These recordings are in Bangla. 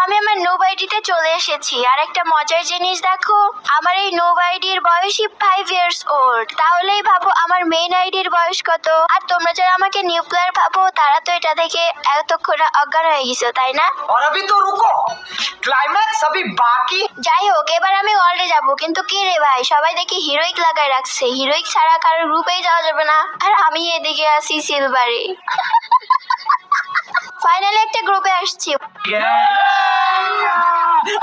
আমি আমার নোব আইডিতে চলে এসেছি। আর একটা মজার জিনিস দেখো, আমার এই নোব আইডির বয়সই 5 ইয়ার্স ওল্ড। তাহলেই ভাবো আমার মেইন আইডির বয়স কত। আর তোমরা যারা আমাকে নিউ প্লেয়ার ভাবো, তারা তো এটা দেখে এতক্ষণে অজ্ঞান হয়ে গেছো, তাই না? और अभी तो रुको, क्लाइमैक्स अभी बाकी। যাই হোক, এবার আমি ওয়ার্ল্ডে যাব। কিন্তু কি রে ভাই, সবাই দেখি হিরোইক লাগাই রাখছে। হিরোইক ছাড়া কারোর গ্রুপেই যাওয়া যাবে না। আর আমি এদিকে আছি সিলভারে। ফাইনালি একটা গ্রুপে আসছি।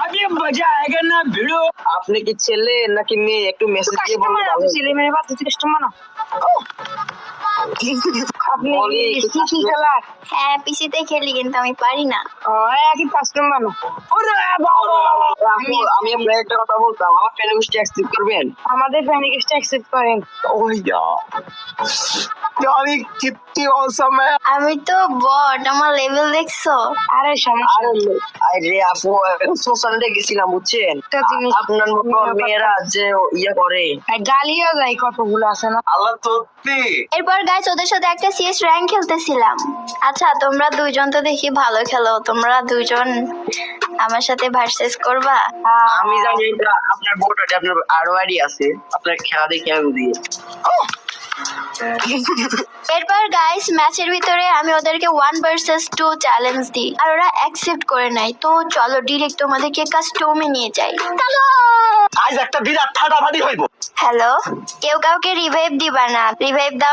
अभी मजा आएगा ना भिड़ो। আপনি কি ছেলে নাকি মেয়ে একটু মেসেজ দিয়ে বললে ভালো হতো। ছেলে মেয়ে বাচ্চা কাস্টমার না আপনি বলি, কি কি খেলা হ্যাঁ, পিসিতে খেলি, কিন্তু আমি পারি না। একই কাস্টমার না আপু, আমি আপনাকে একটা কথা বলতাম, আমার ফ্রেন্ড লিস্টে অ্যাকসেপ্ট করবেন? আমাদের ফ্যান লিস্টে অ্যাকসেপ্ট করেন। ওহ यार यार ये कितनी औसम है। আমি তো বট, আমার লেভেল দেখছো? আরে সমস্যা আরে আপু, সোশ্যালে গেছিলাম বুঝছেন, একটা জিনিস আপনার মতো মেয়েরা যে ইয়ে করে গালিও যায় কতগুলো আছে না। আল্লাহ সত্যি। এরপর গাইস ওদের সাথে একটা সিএস র্যাঙ্ক খেলতেছিলাম। আচ্ছা, তোমরা দুইজন তো দেখি ভালো খেলো। তোমরা দুইজন আমার সাথে ভার্সেস করবা? আমি জানি এটা আপনার বোর্ডে আপনার আরো আইডি আছে, আপনার খেলা দেখে আমি দিয়ে। এরপর গাইস ম্যাচের ভিতরে আমি ওদেরকে 1 ভার্সেস 2 চ্যালেঞ্জ দিই, আর ওরা অ্যাকসেপ্ট করে নাই। তো চলো ডিরেক্ট তোমাদেরকে কাস্টমে নিয়ে যাই। চলো। আজ একটা বিরাট ফাটাফাটি হইব। হ্যালো, কেউ কাউকে রিভাইভ দিবা না। রিভাইভ দাও